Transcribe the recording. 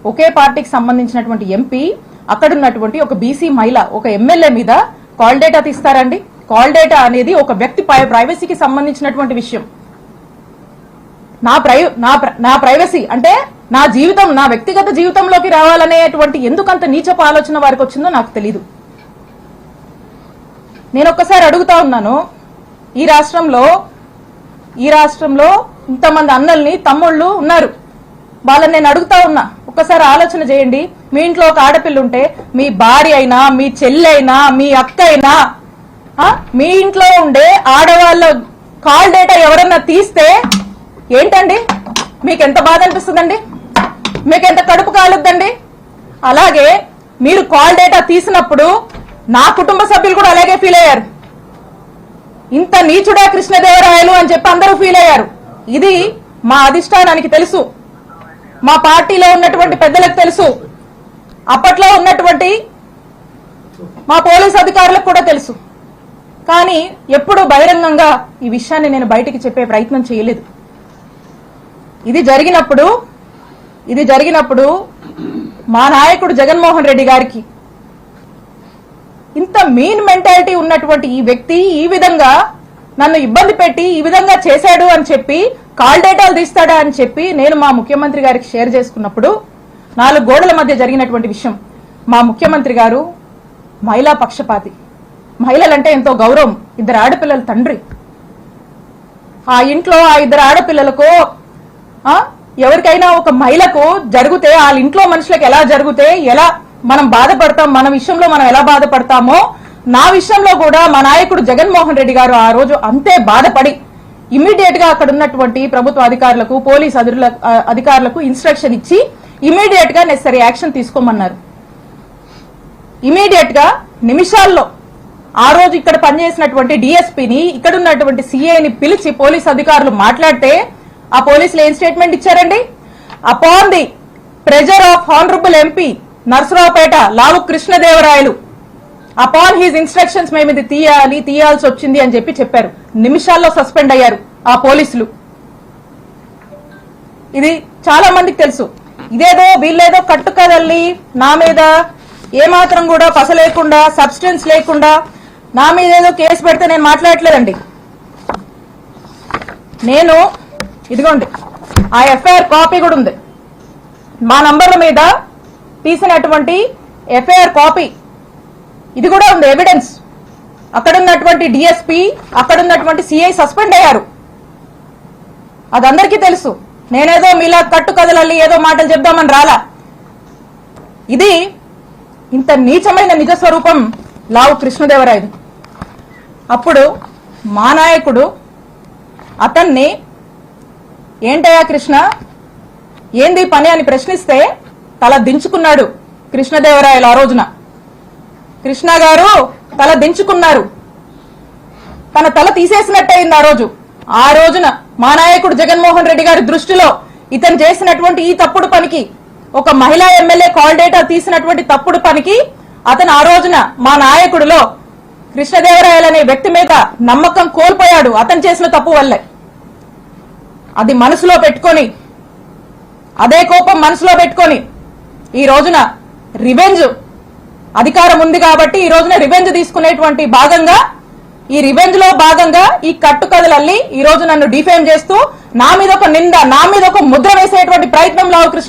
ఒకే పార్టీకి సంబంధించినటువంటి ఎంపీ అక్కడ ఉన్నటువంటి ఒక బీసీ మహిళ ఒక ఎమ్మెల్యే మీద కాల్ డేటా తీస్తారండి? కాల్ డేటా అనేది ఒక వ్యక్తి ప్రైవసీకి సంబంధించినటువంటి విషయం. నా ప్రైవసీ అంటే నా జీవితం, నా వ్యక్తిగత జీవితంలోకి రావాలనేటువంటి ఎందుకంత నీచపు ఆలోచన వారికి వచ్చిందో నాకు తెలీదు. నేను ఒక్కసారి అడుగుతా ఉన్నాను, ఈ రాష్ట్రంలో ఇంతమంది అన్నల్ని తమ్ముళ్ళు ఉన్నారు, వాళ్ళని నేను అడుగుతా ఉన్నా, ఒక్కసారి ఆలోచన చేయండి. మీ ఇంట్లో ఒక ఆడపిల్ల ఉంటే మీ భార్య అయినా, మీ చెల్లి అయినా, మీ అక్క అయినా, మీ ఇంట్లో ఉండే ఆడవాళ్ళ కాల్ డేటా ఎవరన్నా తీస్తే ఏంటండి మీకు ఎంత బాధ అనిపిస్తుందండి? మీకు ఎంత కడుపు కాలుద్దండి? అలాగే మీరు కాల్ డేటా తీసినప్పుడు నా కుటుంబ సభ్యులు కూడా అలాగే ఫీల్ అయ్యారు. ఇంత నీచుడా కృష్ణదేవరాయలు అని చెప్పి అందరూ ఫీల్ అయ్యారు. ఇది మా అధిష్టానానికి తెలుసు, మా పార్టీలో ఉన్నటువంటి పెద్దలకు తెలుసు, అప్పట్లో ఉన్నటువంటి మా పోలీస్ అధికారులకు కూడా తెలుసు. కానీ ఎప్పుడు బహిరంగంగా ఈ విషయాన్ని నేను బయటికి చెప్పే ప్రయత్నం చేయలేదు. ఇది జరిగినప్పుడు మా నాయకుడు జగన్మోహన్ రెడ్డి గారికి ఇంత మీన్ మెంటాలిటీ ఉన్నటువంటి ఈ వ్యక్తి ఈ విధంగా నన్ను ఇబ్బంది పెట్టి ఈ విధంగా చేశాడు అని చెప్పి కాల్ డేటాలు తీస్తాడా అని చెప్పి నేను మా ముఖ్యమంత్రి గారికి షేర్ చేసుకున్నప్పుడు 4 గోడల మధ్య జరిగినటువంటి విషయం. మా ముఖ్యమంత్రి గారు మహిళా పక్షపాతి, మహిళలంటే ఎంతో గౌరవం, 2 ఆడపిల్లల తండ్రి. ఆ ఇంట్లో ఆ 2 ఆడపిల్లలకు ఎవరికైనా ఒక మహిళకు జరిగితే వాళ్ళ ఇంట్లో మనుషులకు ఎలా జరిగితే ఎలా మనం బాధపడతాం, మన విషయంలో మనం ఎలా బాధపడతామో నా విషయంలో కూడా మా నాయకుడు జగన్మోహన్ రెడ్డి గారు ఆ రోజు అంతే బాధపడి ఇమీడియట్ గా అక్కడ ఉన్నటువంటి ప్రభుత్వ అధికారులకు, పోలీస్ అధికారులకు ఇన్స్ట్రక్షన్ ఇచ్చి ఇమీడియట్ గా నెసరీ యాక్షన్ తీసుకోమన్నారు. ఇమీడియట్ గా నిమిషాల్లో ఆ రోజు ఇక్కడ పనిచేసినటువంటి డిఎస్పీని, ఇక్కడ ఉన్నటువంటి సిఐని పిలిచి పోలీస్ అధికారులు మాట్లాడితే ఆ పోలీసులు ఏం స్టేట్మెంట్ ఇచ్చారండి? Upon the pressure of honourable MP Narasaraopet Lavu Krishnadevarayalu, upon his instructions మేము ఇది తీయాల్సి వచ్చింది అని చెప్పారు. నిమిషాల్లో సస్పెండ్ అయ్యారు ఆ పోలీసులు. ఇది చాలా మందికి తెలుసు. ఇదేదో వీళ్ళేదో కట్టుకదల్లి నా మీద ఏమాత్రం కూడా పస లేకుండా, సబ్స్టెన్స్ లేకుండా నా మీద ఏదో కేసు పెడితే నేను మాట్లాడట్లేదండి. నేను ఇదిగోండి ఆ ఎఫ్ఐఆర్ కాపీ కూడా ఉంది, మా నంబర్ల మీద తీసినటువంటి ఎఫ్ఐఆర్ కాపీ ఇది కూడా ఉంది, ఎవిడెన్స్. అక్కడున్నటువంటి డిఎస్పీ, అక్కడున్నటువంటి సిఐ సస్పెండ్ అయ్యారు. అదందరికీ తెలుసు. నేనేదో మీలా కట్టు కదలల్లి ఏదో మాటలు చెప్దామని రాలా. ఇది ఇంత నీచమైన నిజ స్వరూపం లావు కృష్ణదేవరాయలు. అప్పుడు మా నాయకుడు అతన్ని ఏంటయ్యా కృష్ణ, ఏంది పని అని ప్రశ్నిస్తే తల దించుకున్నాడు కృష్ణదేవరాయలు. ఆ రోజున కృష్ణ గారు తల దించుకున్నారు, తన తల తీసేసినట్టయింది. ఆ రోజున మా నాయకుడు జగన్మోహన్ రెడ్డి గారి దృష్టిలో ఇతను చేసినటువంటి ఈ తప్పుడు పనికి, ఒక మహిళా ఎమ్మెల్యే కాల్ డేటా తీసినటువంటి తప్పుడు పనికి అతను ఆ రోజున మా నాయకుడిలో కృష్ణదేవరాయలు అనే వ్యక్తి మీద నమ్మకం కోల్పోయాడు, అతను చేసిన తప్పు వల్లే. అది మనసులో పెట్టుకొని, అదే కోపం మనసులో పెట్టుకొని ఈ రోజున రివెంజ్, అధికారం ఉంది కాబట్టి ఈ రోజున రివెంజ్ తీసుకునేటువంటి భాగంగా, ఈ రివెంజ్ లో భాగంగా ఈ కట్టుకథలల్లి ఈ రోజు నన్ను డిఫేమ్ చేస్తూ నా మీద ఒక నింద, నా మీద ఒక ముద్ర వేసేటువంటి ప్రయత్నంలో కృష్ణ